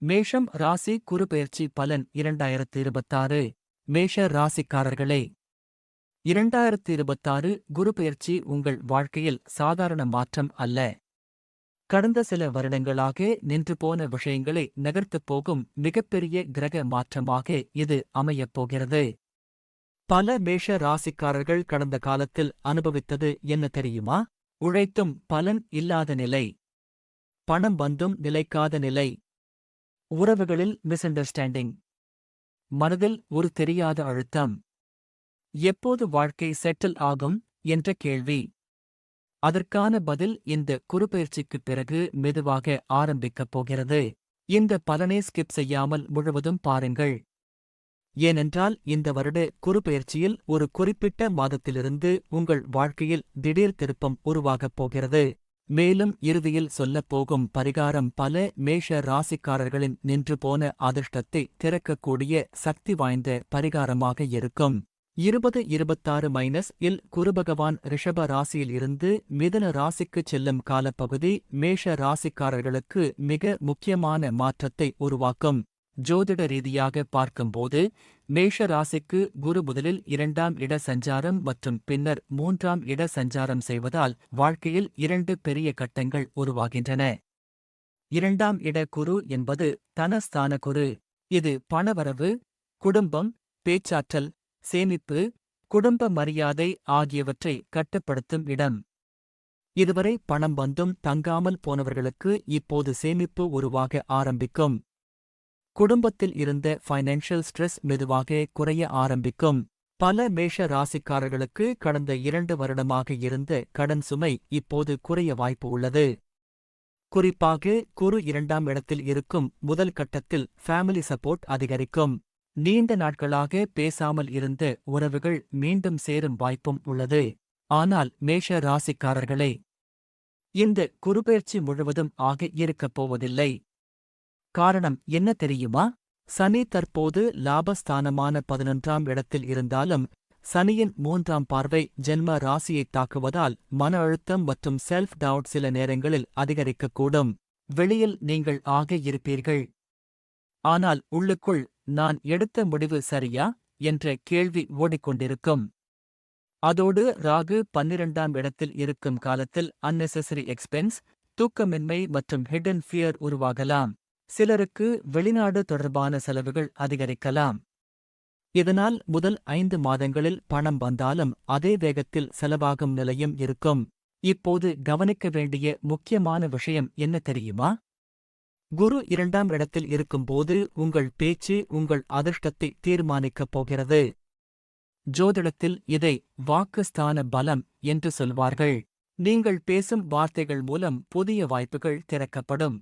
மேஷம் ராசி குருபெயர்ச்சி பலன் 2026. மேஷ ராசிக்காரர்களே, 2026 குருபெயர்ச்சி உங்கள் வாழ்க்கையில் சாதாரண மாற்றம் அல்ல. கடந்த சில வருடங்களாக நின்று போன விஷயங்களை நகர்த்தப் போகும் மிகப்பெரிய கிரக மாற்றமாக இது அமையப் போகிறது. பல மேஷ ராசிக்காரர்கள் கடந்த காலத்தில் அனுபவித்தது என்ன தெரியுமா? உழைத்தும் பலன் இல்லாத நிலை, பணம் வந்தும் நிலைக்காத நிலை, உறவுகளில் மிஸ் அண்டர்ஸ்டாண்டிங், மனதில் ஒரு தெரியாத அழுத்தம். எப்போது வாழ்க்கை செட்டில் ஆகும் என்ற கேள்வி. அதற்கான பதில் இந்த குருபெயர்ச்சிக்குப் பிறகு மெதுவாக ஆரம்பிக்கப் போகிறது. இந்த பலனை ஸ்கிப் செய்யாமல் முழுவதும் பாருங்கள். ஏனென்றால் இந்த வருட குருபெயர்ச்சியில் ஒரு குறிப்பிட்ட மாதத்திலிருந்து உங்கள் வாழ்க்கையில் திடீர் திருப்பம் உருவாகப் போகிறது. மேலும் இறுதியில் சொல்லப்போகும் பரிகாரம் பல மேஷ ராசிக்காரர்களின் நின்று போன அதிர்ஷ்டத்தை திறக்கக்கூடிய சக்தி வாய்ந்த பரிகாரமாக இருக்கும். 2026 குருபகவான் ரிஷப ராசியில் இருந்து மிதுன ராசிக்குச் செல்லும் காலப்பகுதி மேஷ ராசிக்காரர்களுக்கு மிக முக்கியமான மாற்றத்தை உருவாக்கும். ஜோதிட ரீதியாக பார்க்கும்போது மேஷ ராசிக்கு குரு முதலில் 2ஆம் இட சஞ்சாரம் மற்றும் பின்னர் 3ஆம் இட சஞ்சாரம் செய்வதால் வாழ்க்கையில் 2 பெரிய கட்டங்கள் உருவாகின்றன. 2ஆம் இட குரு என்பது தனஸ்தான குரு. இது பணவரவு, குடும்பம், பேச்சாற்றல், சேமிப்பு, குடும்ப மரியாதை ஆகியவற்றை கட்டுப்படுத்தும் இடம். இதுவரை பணம் வந்தும் தங்காமல் போனவர்களுக்கு இப்போது சேமிப்பு உருவாக ஆரம்பிக்கும். குடும்பத்தில் இருந்த ஃபைனான்ஷியல் ஸ்ட்ரெஸ் மெதுவாக குறைய ஆரம்பிக்கும். பல மேஷ ராசிக்காரர்களுக்கு கடந்த 2 வருடமாக இருந்த கடன் சுமை இப்போது குறைய வாய்ப்பு உள்ளது. குறிப்பாக குரு 2ஆம் இடத்தில் இருக்கும் முதல் கட்டத்தில் ஃபேமிலி சப்போர்ட் அதிகரிக்கும். நீண்ட நாட்களாக பேசாமல் இருந்த உறவுகள் மீண்டும் சேரும் வாய்ப்பும் உள்ளது. ஆனால் மேஷ ராசிக்காரர்களே, இந்த குருபெயர்ச்சி முழுவதும் ஆக இருக்கப் போவதில்லை. காரணம் என்ன தெரியுமா? சனி தற்போது லாபஸ்தானமான 11ஆம் இடத்தில் இருந்தாலும் சனியின் 3ஆம் பார்வை ஜென்ம ராசியைத் தாக்குவதால் மன அழுத்தம் மற்றும் செல்ஃப் டவுட் சில நேரங்களில் அதிகரிக்கக்கூடும். வெளியில் நீங்கள் ஆக இருப்பீர்கள். ஆனால் உள்ளுக்குள் நான் எடுத்த முடிவு சரியா என்ற கேள்வி ஓடிக்கொண்டிருக்கும். அதோடு ராகு 12ஆம் இடத்தில் இருக்கும் காலத்தில் அன்னெசெசரி எக்ஸ்பென்ஸ், தூக்கமின்மை மற்றும் ஹிடன் ஃபியர் உருவாகலாம். சிலருக்கு வெளிநாடு தொடர்பான செலவுகள் அதிகரிக்கலாம். இதனால் முதல் 5 மாதங்களில் பணம் வந்தாலும் அதே வேகத்தில் செலவாகும் நிலையும் இருக்கும். இப்போது கவனிக்க வேண்டிய முக்கியமான விஷயம் என்ன தெரியுமா? குரு 2ஆம் இடத்தில் இருக்கும்போது உங்கள் பேச்சு உங்கள் அதிர்ஷ்டத்தை தீர்மானிக்கப் போகிறது. ஜோதிடத்தில் இதை வாக்குஸ்தான பலம் என்று சொல்வார்கள். நீங்கள் பேசும் வார்த்தைகள் மூலம் புதிய வாய்ப்புகள் திறக்கப்படும்.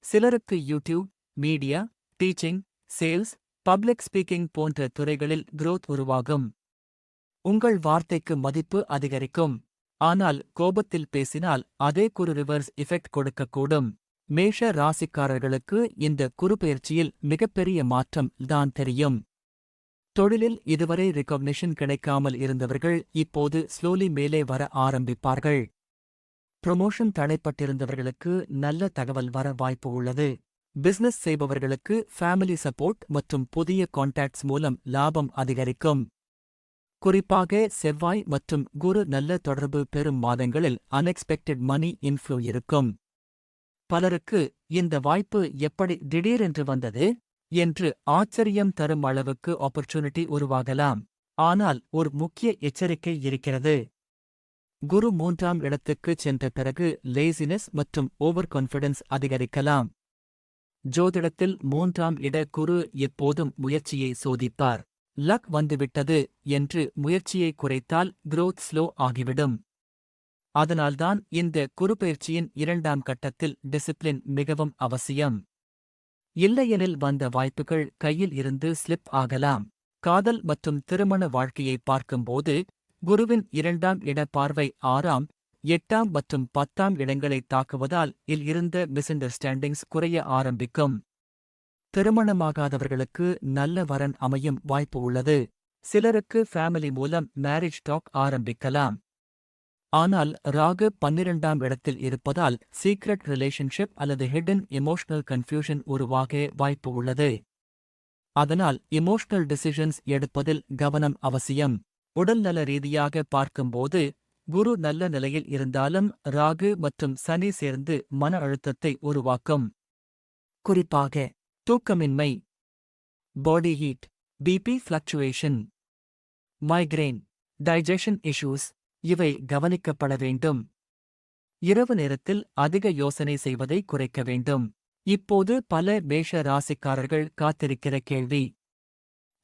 சிலருக்கு YouTube, media, teaching, sales, public speaking போன்ற துறைகளில் growth உருவாகும். உங்கள் வார்த்தைக்கு மதிப்பு அதிகரிக்கும். ஆனால் கோபத்தில் பேசினால் அதே குரு ரிவர்ஸ் எஃபெக்ட் கொடுக்கக்கூடும். மேஷ ராசிக்காரர்களுக்கு இந்த குருபெயர்ச்சியில் மிகப்பெரிய மாற்றம் தான் தெரியும். தொழிலில் இதுவரை ரெகக்னிஷன் கிடைக்காமல் இருந்தவர்கள் இப்போது ஸ்லோலி மேலே வர ஆரம்பிப்பார்கள். ப்ரொமோஷன் தடைப்பட்டிருந்தவர்களுக்கு நல்ல தகவல் வர வாய்ப்பு உள்ளது. பிசினஸ் செய்பவர்களுக்கு ஃபேமிலி சப்போர்ட் மற்றும் புதிய கான்டாக்ட்ஸ் மூலம் லாபம் அதிகரிக்கும். குறிப்பாக செவ்வாய் மற்றும் குரு நல்ல தொடர்பு பெறும் மாதங்களில் அன்எக்ஸ்பெக்டட் மணி இன்ஃப்ளோ இருக்கும். பலருக்கு இந்த வாய்ப்பு எப்படி திடீரென்று வந்தது என்று ஆச்சரியம் தரும் அளவுக்கு ஆப்பர்ச்சுனிட்டி உருவாகலாம். ஆனால் ஒரு முக்கிய எச்சரிக்கை இருக்கிறது. குரு 3ஆம் இடத்துக்குச் சென்ற பிறகு லேசினஸ் மற்றும் ஓவர் கான்ஃபிடன்ஸ் அதிகரிக்கலாம். ஜோதிடத்தில் 3ஆம் இட குரு எப்போதும் முயற்சியை சோதிப்பார். லக் வந்துவிட்டது என்று முயற்சியை குறைத்தால் growth ஸ்லோ ஆகிவிடும். அதனால்தான் இந்த குருபெயர்ச்சியின் 2ஆம் கட்டத்தில் டிசிப்ளின் மிகவும் அவசியம். இல்லையெனில் வந்த வாய்ப்புகள் கையில் இருந்து ஸ்லிப் ஆகலாம். காதல் மற்றும் திருமண வாழ்க்கையை பார்க்கும்போது குருவின் 2ஆம் இட பார்வை 6ஆம், 8ஆம் மற்றும் 10ஆம் இடங்களை தாக்குவதால் இருந்த மிஸ் அண்டர்ஸ்டாண்டிங்ஸ் குறைய ஆரம்பிக்கும். திருமணமாகாதவர்களுக்கு நல்ல வரன் அமையும் வாய்ப்பு உள்ளது. சிலருக்கு ஃபேமிலி மூலம் மேரேஜ் டாக் ஆரம்பிக்கலாம். ஆனால் ராகு 12ஆம் இடத்தில் இருப்பதால் சீக்ரெட் ரிலேஷன்ஷிப் அல்லது ஹிடன் எமோஷனல் கன்ஃபியூஷன் உருவாக வாய்ப்பு உள்ளது. அதனால் எமோஷனல் டிசிஷன்ஸ் எடுப்பதில் கவனம் அவசியம். உடல்நல ரீதியாக பார்க்கும்போது குரு நல்ல நிலையில் இருந்தாலும் ராகு மற்றும் சனி சேர்ந்து மன அழுத்தத்தை உருவாக்கும். குறிப்பாக தூக்கமின்மை, body heat, BP fluctuation, migraine, digestion issues இவை கவனிக்கப்பட வேண்டும். இரவு நேரத்தில் அதிக யோசனை செய்வதை குறைக்க வேண்டும். இப்போது பல மேஷ ராசிக்காரர்கள் காத்திருக்கிற கேள்வி: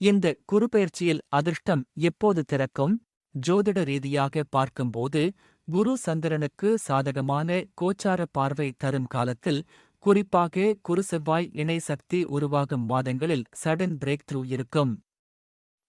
இந்த குருபெயர்ச்சியில் அதிர்ஷ்டம் எப்போது திறக்கும்? ஜோதிட ரீதியாக பார்க்கும்போது குரு சந்திரனுக்கு சாதகமான கோச்சார பார்வை தரும் காலத்தில், குறிப்பாக குரு செவ்வாய் இணை சக்தி உருவாகும் மாதங்களில் சடன் பிரேக் த்ரூ இருக்கும்.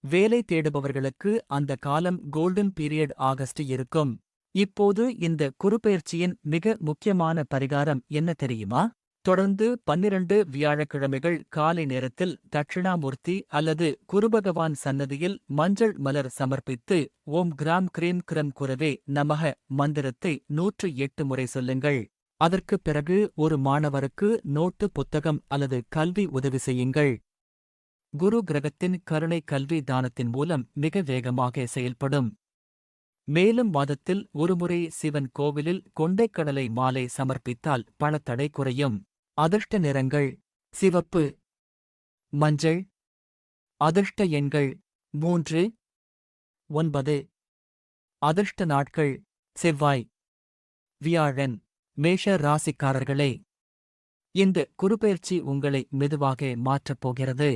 வேலை தேடுபவர்களுக்கு அந்த காலம் கோல்டன் பீரியட் ஆகஸ்ட் இருக்கும். இப்போது இந்த குருபெயர்ச்சியின் மிக முக்கியமான பரிகாரம் என்ன தெரியுமா? தொடர்ந்து 12 வியாழக்கிழமைகள் காலை நேரத்தில் தட்சிணாமூர்த்தி அல்லது குருபகவான் சன்னதியில் மஞ்சள் மலர் சமர்ப்பித்து ஓம் கிராம் க்ரீம் கிரம் குரவே நமக மந்திரத்தை 108 முறை சொல்லுங்கள். அதற்குப் பிறகு ஒரு மாணவருக்கு நோட்டு புத்தகம் அல்லது கல்வி உதவி செய்யுங்கள். குரு கிரகத்தின் கருணை கல்வி தானத்தின் மூலம் மிக வேகமாக செயல்படும். மேலும் மாதத்தில் ஒருமுறை சிவன் கோவிலில் கொண்டைக்கடலை மாலை சமர்ப்பித்தால் பணத்தடை குறையும். அதிர்ஷ்ட நிறங்கள் சிவப்பு, மஞ்சள். அதிர்ஷ்ட எண்கள் 3, 9. அதிர்ஷ்ட நாட்கள் செவ்வாய், வியாழன். மேஷ ராசிக்காரர்களே, இந்த குருபெயர்ச்சி உங்களை மெதுவாக மாற்றப் போகிறது.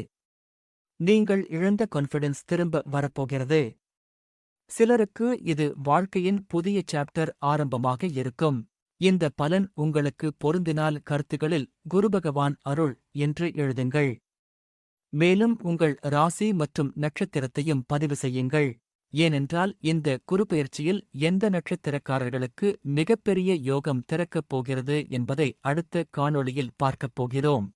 நீங்கள் இழந்த கான்ஃபிடன்ஸ் திரும்ப வரப்போகிறது. சிலருக்கு இது வாழ்க்கையின் புதிய சாப்டர் ஆரம்பமாக இருக்கும். இந்த பலன் உங்களுக்கு பொருந்தினால் கருத்துகளில் குருபகவான் அருள் என்று எழுதுங்கள். மேலும் உங்கள் ராசி மற்றும் நட்சத்திரத்தையும் பதிவு செய்யுங்கள். ஏனென்றால் இந்த குருபெயர்ச்சியில் எந்த நட்சத்திரக்காரர்களுக்கு மிகப்பெரிய யோகம் திறக்கப் போகிறது என்பதை அடுத்த காணொளியில் பார்க்கப் போகிறோம்.